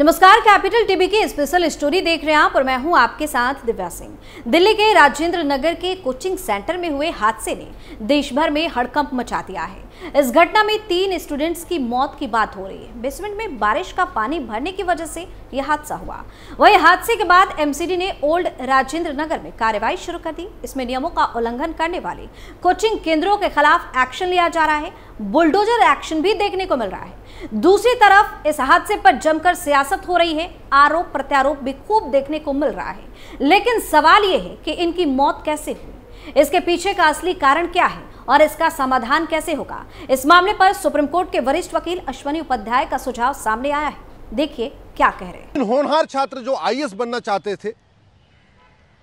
नमस्कार, capital TV की special story देख रहे हैं आप और मैं हूं आपके साथ दिव्या सिंह। दिल्ली के राजेंद्र नगर के कोचिंग सेंटर में हुए हादसे ने देश भर में हड़कंप मचा दिया है। इस घटना में 3 स्टूडेंट्स की मौत की बात हो रही है। बेसमेंट में बारिश का पानी भरने की वजह से यह हादसा हुआ। वही हादसे के बाद एमसीडी ने ओल्ड राजेंद्र नगर में कार्रवाई शुरू कर दी। इसमें नियमों का उल्लंघन करने वाले कोचिंग केंद्रों के खिलाफ एक्शन लिया जा रहा है। बुलडोजर एक्शन भी देखने को मिल रहा है। दूसरी तरफ इस हादसे पर जमकर सियासत हो रही है। आरोप प्रत्यारोप भी खूब देखने को मिल रहा है। लेकिन सवाल यह है कि इनकी मौत कैसे हुई, इसके पीछे का असली कारण क्या है और इसका समाधान कैसे होगा। इस मामले पर सुप्रीम कोर्ट के वरिष्ठ वकील अश्वनी उपाध्याय का सुझाव सामने आया है। देखिए क्या कह रहे हैं। होनहार छात्र जो आईएएस बनना चाहते थे,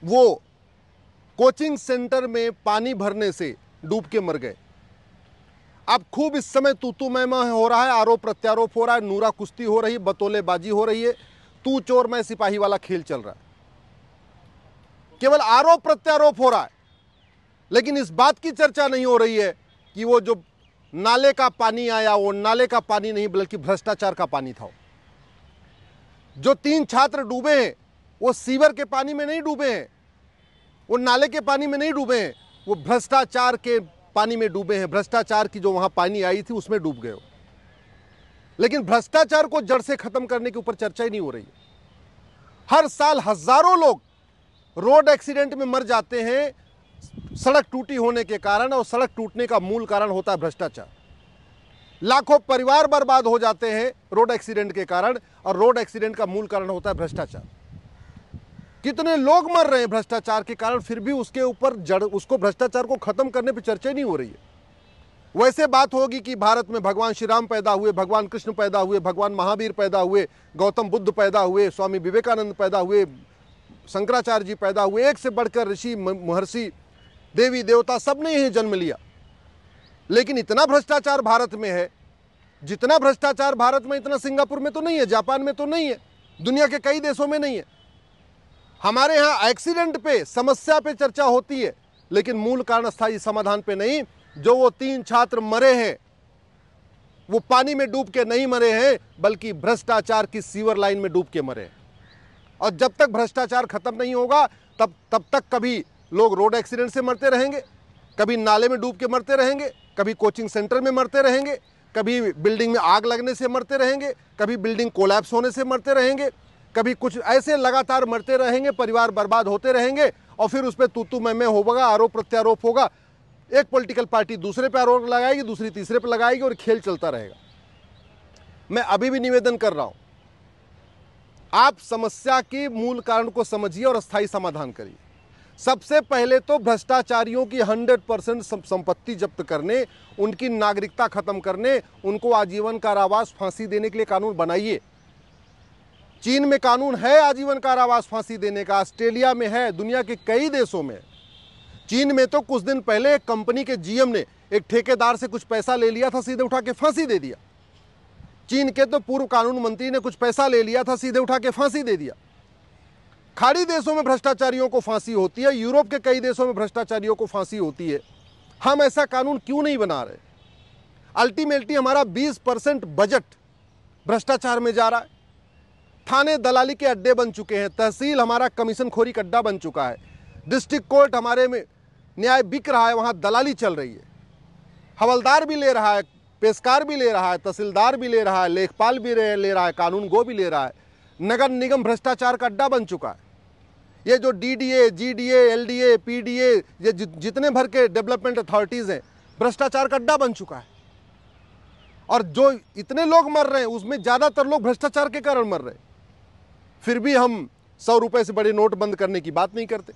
वो कोचिंग सेंटर में पानी भरने से डूब के मर गए। अब खूब इस समय तू मैं हो रहा है, आरोप प्रत्यारोप हो रहा है, नूरा कुश्ती हो रही है, बतौलेबाजी हो रही है, तू चोर मैं सिपाही वाला खेल चल रहा है। केवल आरोप प्रत्यारोप हो रहा है, लेकिन इस बात की चर्चा नहीं हो रही है कि वो जो नाले का पानी आया वो नाले का पानी नहीं बल्कि भ्रष्टाचार का पानी था। जो 3 छात्र डूबे हैं वो सीवर के पानी में नहीं डूबे हैं, वो नाले के पानी में नहीं डूबे हैं, वो भ्रष्टाचार के पानी में डूबे हैं। भ्रष्टाचार की जो वहां पानी आई थी उसमें डूब गए हो। लेकिन भ्रष्टाचार को जड़ से खत्म करने के ऊपर चर्चा ही नहीं हो रही है। हर साल हजारों लोग रोड एक्सीडेंट में मर जाते हैं सड़क टूटी होने के कारण, और सड़क टूटने का मूल कारण होता है भ्रष्टाचार। लाखों परिवार बर्बाद हो जाते हैं रोड एक्सीडेंट के कारण, और रोड एक्सीडेंट का मूल कारण होता है भ्रष्टाचार। कितने लोग मर रहे हैं भ्रष्टाचार के कारण, फिर भी उसके ऊपर उसको भ्रष्टाचार को खत्म करने पर चर्चा नहीं हो रही है। वैसे बात होगी कि भारत में भगवान श्री राम पैदा हुए, भगवान कृष्ण पैदा हुए, भगवान महावीर पैदा हुए, गौतम बुद्ध पैदा हुए, स्वामी विवेकानंद पैदा हुए, शंकराचार्य जी पैदा हुए, एक से बढ़कर ऋषि महर्षि देवी देवता सब ने यही जन्म लिया। लेकिन इतना भ्रष्टाचार भारत में है, जितना भ्रष्टाचार भारत में इतना सिंगापुर में तो नहीं है, जापान में तो नहीं है, दुनिया के कई देशों में नहीं है। हमारे यहाँ एक्सीडेंट पे, समस्या पे चर्चा होती है, लेकिन मूल कारण स्थायी समाधान पे नहीं। जो वो 3 छात्र मरे हैं वो पानी में डूब के नहीं मरे हैं, बल्कि भ्रष्टाचार की सीवर लाइन में डूब के मरे हैं। और जब तक भ्रष्टाचार खत्म नहीं होगा तब तक कभी लोग रोड एक्सीडेंट से मरते रहेंगे, कभी नाले में डूब के मरते रहेंगे, कभी कोचिंग सेंटर में मरते रहेंगे, कभी बिल्डिंग में आग लगने से मरते रहेंगे, कभी बिल्डिंग कोलैप्स होने से मरते रहेंगे, कभी कुछ ऐसे लगातार मरते रहेंगे, परिवार बर्बाद होते रहेंगे, और फिर उस पर तू मैं होगा, आरोप प्रत्यारोप होगा। एक पॉलिटिकल पार्टी दूसरे पे आरोप लगाएगी, दूसरी तीसरे पे लगाएगी, और खेल चलता रहेगा। मैं अभी भी निवेदन कर रहा हूं, आप समस्या के मूल कारण को समझिए और अस्थायी समाधान करिए। सबसे पहले तो भ्रष्टाचारियों की 100% संपत्ति जब्त करने, उनकी नागरिकता खत्म करने, उनको आजीवन कारावास फांसी देने के लिए कानून बनाइए। चीन में कानून है आजीवन कारावास फांसी देने का, ऑस्ट्रेलिया में है, दुनिया के कई देशों में। चीन में तो कुछ दिन पहले एक कंपनी के जीएम ने एक ठेकेदार से कुछ पैसा ले लिया था, सीधे उठा के फांसी दे दिया। चीन के तो पूर्व कानून मंत्री ने कुछ पैसा ले लिया था, सीधे उठा के फांसी दे दिया। खाड़ी देशों में भ्रष्टाचारियों को फांसी होती है, यूरोप के कई देशों में भ्रष्टाचारियों को फांसी होती है। हम ऐसा कानून क्यों नहीं बना रहे? अल्टीमेटली हमारा 20% बजट भ्रष्टाचार में जा रहा है। थाने दलाली के अड्डे बन चुके हैं, तहसील हमारा कमीशन खोरी का अड्डा बन चुका है, डिस्ट्रिक्ट कोर्ट हमारे में न्याय बिक रहा है, वहाँ दलाली चल रही है। हवलदार भी ले रहा है, पेशकार भी ले रहा है, तहसीलदार भी ले रहा है, लेखपाल भी ले रहा है, कानून गो भी ले रहा है। नगर निगम भ्रष्टाचार का अड्डा बन चुका है। ये जो डीडीए, जीडीए, एलडीए, पीडीए, ये जितने भर के डेवलपमेंट अथॉरिटीज़ हैं, भ्रष्टाचार का अड्डा बन चुका है। और जो इतने लोग मर रहे हैं उसमें ज़्यादातर लोग भ्रष्टाचार के कारण मर रहे हैं। फिर भी हम 100 रुपये से बड़ी नोट बंद करने की बात नहीं करते।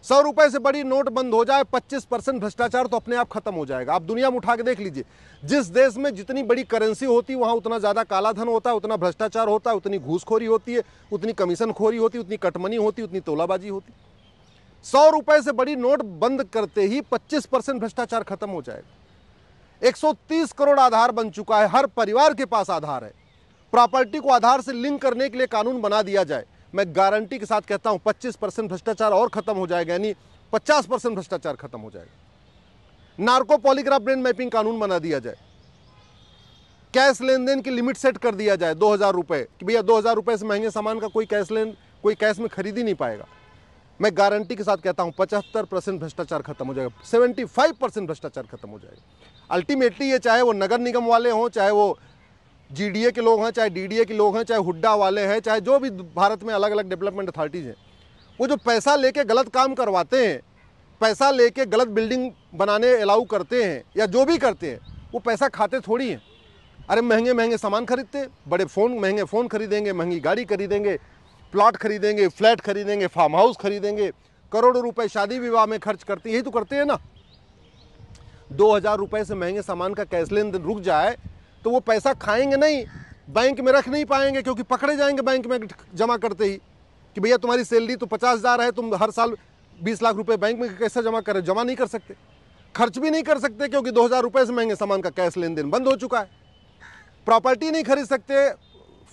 100 रुपये से बड़ी नोट बंद हो जाए, 25% भ्रष्टाचार तो अपने आप खत्म हो जाएगा। आप दुनिया में उठा के देख लीजिए, जिस देश में जितनी बड़ी करेंसी होती है वहाँ उतना ज़्यादा काला धन होता है, उतना भ्रष्टाचार होता है, उतनी घूसखोरी होती है, उतनी कमीशन खोरी होती है, उतनी कटमनी होती, उतनी तोलाबाजी होती। 100 रुपये से बड़ी नोट बंद करते ही 25% भ्रष्टाचार खत्म हो जाएगा। 130 करोड़ आधार बन चुका है, हर परिवार के पास आधार है। प्रॉपर्टी को आधार से लिंक करने के लिए कानून बना दिया जाए, मैं गारंटी के साथ कहता हूं 25% भ्रष्टाचार और खत्म हो जाएगा, यानी 50% भ्रष्टाचार खत्म हो जाएगा। नार्को पॉलीग्राफ ब्रेन मैपिंग कानून बना दिया जाए, कैश लेन देन की लिमिट सेट कर दिया जाए 2000 रुपये कि भैया 2000 रुपये से महंगे सामान का कोई कैश में खरीद ही नहीं पाएगा। मैं गारंटी के साथ कहता हूं 75% भ्रष्टाचार खत्म हो जाएगा, 75% भ्रष्टाचार खत्म हो जाएगा। अल्टीमेटली ये चाहे वो नगर निगम वाले हों, चाहे वो जीडीए के लोग हैं, चाहे डीडीए के लोग हैं, चाहे हुड्डा वाले हैं, चाहे जो भी भारत में अलग अलग डेवलपमेंट अथॉरिटीज़ हैं, वो जो पैसा लेके गलत काम करवाते हैं, पैसा लेके गलत बिल्डिंग बनाने अलाउ करते हैं या जो भी करते हैं, वो पैसा खाते थोड़ी हैं। अरे महंगे महंगे सामान खरीदते हैं, बड़े महंगे फ़ोन खरीदेंगे, महंगी गाड़ी खरीदेंगे, प्लॉट खरीदेंगे, फ्लैट खरीदेंगे, फार्म हाउस खरीदेंगे, करोड़ों रुपए शादी विवाह में खर्च करते हैं। यही तो करते हैं ना। 2000 रुपये से महंगे सामान का कैश लेन देन रुक जाए तो वो पैसा खाएंगे नहीं, बैंक में रख नहीं पाएंगे, क्योंकि पकड़े जाएंगे बैंक में जमा करते ही कि भैया तुम्हारी सैलरी तो 50,000 है, तुम हर साल 20 लाख रुपए बैंक में कैसे जमा करें? जमा नहीं कर सकते, खर्च भी नहीं कर सकते, क्योंकि 2000 रुपये से महंगे सामान का कैश लेन देन बंद हो चुका है। प्रॉपर्टी नहीं खरीद सकते,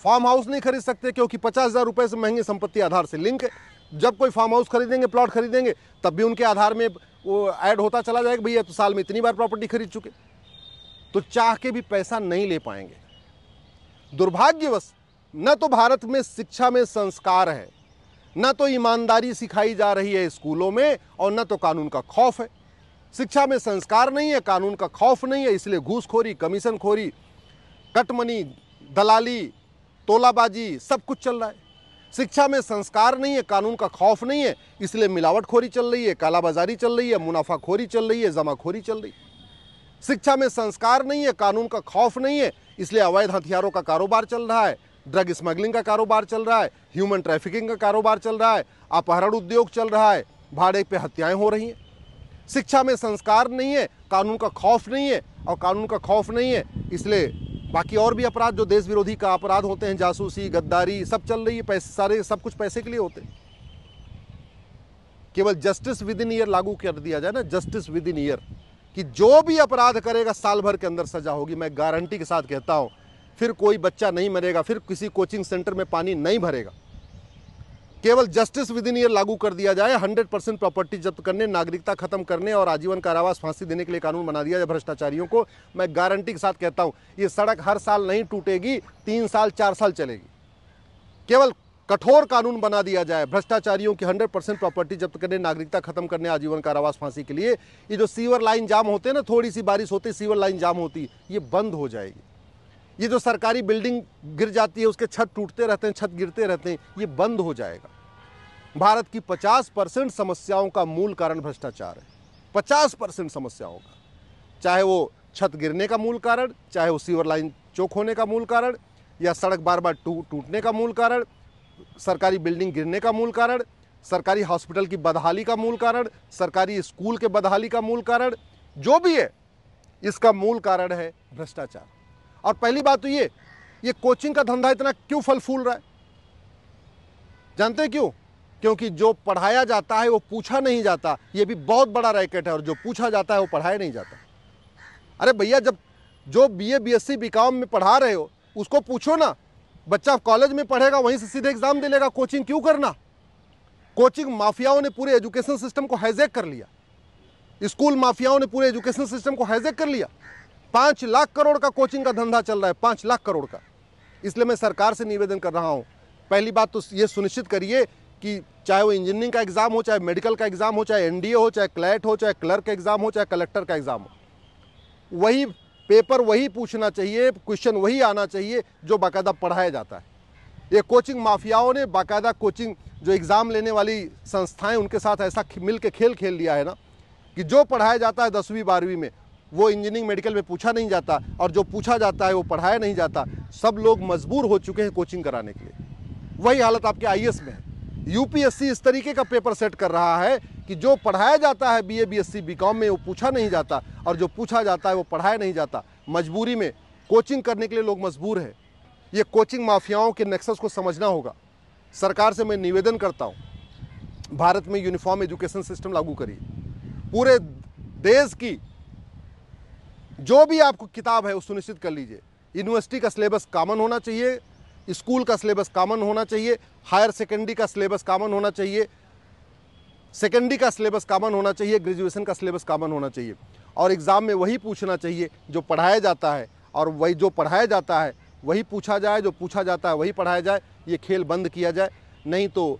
फार्म हाउस नहीं खरीद सकते, क्योंकि 50,000 रुपये से महंगी संपत्ति आधार से लिंक है। जब कोई फार्म हाउस खरीदेंगे, प्लॉट खरीदेंगे, तब भी उनके आधार में वो ऐड होता चला जाएगा, भैया तो साल में इतनी बार प्रॉपर्टी खरीद चुके। तो चाह के भी पैसा नहीं ले पाएंगे। दुर्भाग्यवश न तो भारत में शिक्षा में संस्कार है, न तो ईमानदारी सिखाई जा रही है स्कूलों में, और न तो कानून का खौफ है। शिक्षा में संस्कार नहीं है, कानून का खौफ नहीं है, इसलिए घूसखोरी, कमीशनखोरी, कटमनी, दलाली, तोलाबाजी सब कुछ चल रहा है। शिक्षा में संस्कार नहीं है, कानून का खौफ नहीं है, इसलिए मिलावटखोरी चल रही है, कालाबाजारी चल रही है, मुनाफाखोरी चल रही है, जमाखोरी चल रही है। शिक्षा में संस्कार नहीं है, कानून का खौफ नहीं है, इसलिए अवैध हथियारों का कारोबार चल रहा है, ड्रग स्मगलिंग का कारोबार चल रहा है, ह्यूमन ट्रैफिकिंग का कारोबार चल रहा है, अपहरण उद्योग चल रहा है, भाड़े पे हत्याएं हो रही हैं। शिक्षा में संस्कार नहीं है, कानून का खौफ नहीं है, और कानून का खौफ नहीं है इसलिए बाकी और भी अपराध जो देश विरोधी का अपराध होते हैं, जासूसी, गद्दारी, सब चल रही है। पैसे सारे सब कुछ पैसे के लिए होते हैं। केवल जस्टिस विद इन ईयर लागू कर दिया जाए ना, जस्टिस विद इन ईयर, कि जो भी अपराध करेगा साल भर के अंदर सजा होगी। मैं गारंटी के साथ कहता हूं, फिर कोई बच्चा नहीं मरेगा, फिर किसी कोचिंग सेंटर में पानी नहीं भरेगा। केवल जस्टिस विद इन ईयर लागू कर दिया जाए, 100% प्रॉपर्टी जब्त करने, नागरिकता खत्म करने और आजीवन कारावास, फांसी देने के लिए कानून बना दिया जाए भ्रष्टाचारियों को। मैं गारंटी के साथ कहता हूं, ये सड़क हर साल नहीं टूटेगी, 3 साल 4 साल चलेगी। केवल कठोर कानून बना दिया जाए भ्रष्टाचारियों की 100% प्रॉपर्टी जब्त करने, नागरिकता खत्म करने, आजीवन कारावास, फांसी के लिए। ये जो सीवर लाइन जाम होते हैं ना, थोड़ी सी बारिश होती है सीवर लाइन जाम होती, ये बंद हो जाएगी। ये जो सरकारी बिल्डिंग गिर जाती है, उसके छत टूटते रहते हैं, छत गिरते रहते हैं, ये बंद हो जाएगा। भारत की 50% समस्याओं का मूल कारण भ्रष्टाचार है, 50% समस्याओं का। चाहे वो छत गिरने का मूल कारण, चाहे वो सीवर लाइन चौक होने का मूल कारण, या सड़क बार बार टूटने का मूल कारण, सरकारी बिल्डिंग गिरने का मूल कारण, सरकारी हॉस्पिटल की बदहाली का मूल कारण, सरकारी स्कूल के बदहाली का मूल कारण, जो भी है इसका मूल कारण है भ्रष्टाचार। और पहली बात तो ये कोचिंग का धंधा इतना क्यों फल फूल रहा है? जानते हैं क्यों? क्योंकि जो पढ़ाया जाता है वो पूछा नहीं जाता। ये भी बहुत बड़ा रैकेट है, और जो पूछा जाता है वो पढ़ाया नहीं जाता। अरे भैया, जब जो बीए बीएससी बीकॉम में पढ़ा रहे हो उसको पूछो ना। बच्चा कॉलेज में पढ़ेगा, वहीं से सीधे एग्जाम दे लेगा, कोचिंग क्यों करना? कोचिंग माफियाओं ने पूरे एजुकेशन सिस्टम को हाईजैक कर लिया, स्कूल माफियाओं ने पूरे एजुकेशन सिस्टम को हाईजैक कर लिया। 5 लाख करोड़ का कोचिंग का धंधा चल रहा है, 5 लाख करोड़ का। इसलिए मैं सरकार से निवेदन कर रहा हूं, पहली बात तो ये सुनिश्चित करिए कि चाहे वो इंजीनियरिंग का एग्जाम हो, चाहे मेडिकल का एग्जाम हो, चाहे एनडीए हो, चाहे क्लैट हो, चाहे क्लर्क का एग्जाम हो, चाहे कलेक्टर का एग्जाम हो, वही पेपर वही पूछना चाहिए, क्वेश्चन वही आना चाहिए जो बाकायदा पढ़ाया जाता है। ये कोचिंग माफियाओं ने बाकायदा कोचिंग जो एग्ज़ाम लेने वाली संस्थाएं, उनके साथ ऐसा मिल के खेल खेल लिया है ना, कि जो पढ़ाया जाता है 10वीं 12वीं में वो इंजीनियरिंग मेडिकल में पूछा नहीं जाता, और जो पूछा जाता है वो पढ़ाया नहीं जाता। सब लोग मजबूर हो चुके हैं कोचिंग कराने के लिए। वही हालत आपके आईएएस में है। यूपीएससी इस तरीके का पेपर सेट कर रहा है कि जो पढ़ाया जाता है बीए बीएससी बीकॉम में वो पूछा नहीं जाता, और जो पूछा जाता है वो पढ़ाया नहीं जाता। मजबूरी में कोचिंग करने के लिए लोग मजबूर हैं। ये कोचिंग माफियाओं के नेक्सस को समझना होगा। सरकार से मैं निवेदन करता हूँ, भारत में यूनिफॉर्म एजुकेशन सिस्टम लागू करिए। पूरे देश की जो भी आपको किताब है वो सुनिश्चित कर लीजिए। यूनिवर्सिटी का सिलेबस कॉमन होना चाहिए, स्कूल का सिलेबस कॉमन होना चाहिए, हायर सेकेंडरी का सिलेबस कॉमन होना चाहिए, सेकेंडरी का सिलेबस कॉमन होना चाहिए, ग्रेजुएशन का सिलेबस कॉमन होना चाहिए, और एग्ज़ाम में वही पूछना चाहिए जो पढ़ाया जाता है, और वही जो पढ़ाया जाता है वही पूछा जाए, जो पूछा जाता है वही पढ़ाया जाए। ये खेल बंद किया जाए, नहीं तो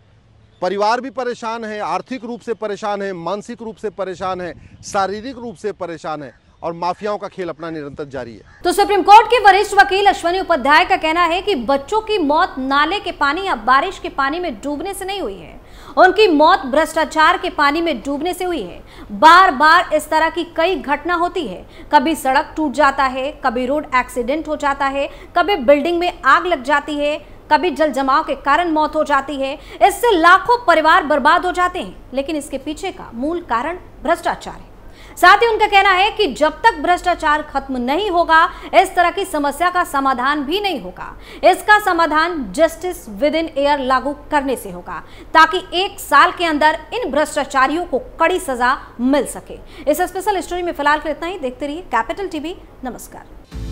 परिवार भी परेशान है, आर्थिक रूप से परेशान है, मानसिक रूप से परेशान है, शारीरिक रूप से परेशान है और माफियाओं का खेल अपना निरंतर जारी है। तो सुप्रीम कोर्ट के वरिष्ठ वकील अश्वनी उपाध्याय का कहना है कि बच्चों की मौत नाले के पानी या बारिश के पानी में डूबने से नहीं हुई है, उनकी मौत भ्रष्टाचार के पानी में डूबने से हुई है। बार बार इस तरह की कई घटना होती है, कभी सड़क टूट जाता है, कभी रोड एक्सीडेंट हो जाता है, कभी बिल्डिंग में आग लग जाती है, कभी जल जमाव के कारण मौत हो जाती है। इससे लाखों परिवार बर्बाद हो जाते हैं, लेकिन इसके पीछे का मूल कारण भ्रष्टाचार है। साथ ही उनका कहना है कि जब तक भ्रष्टाचार खत्म नहीं होगा, इस तरह की समस्या का समाधान भी नहीं होगा। इसका समाधान जस्टिस विद इन एयर लागू करने से होगा, ताकि 1 साल के अंदर इन भ्रष्टाचारियों को कड़ी सजा मिल सके। इस स्पेशल स्टोरी में फिलहाल के इतना ही। देखते रहिए कैपिटल टीवी। नमस्कार।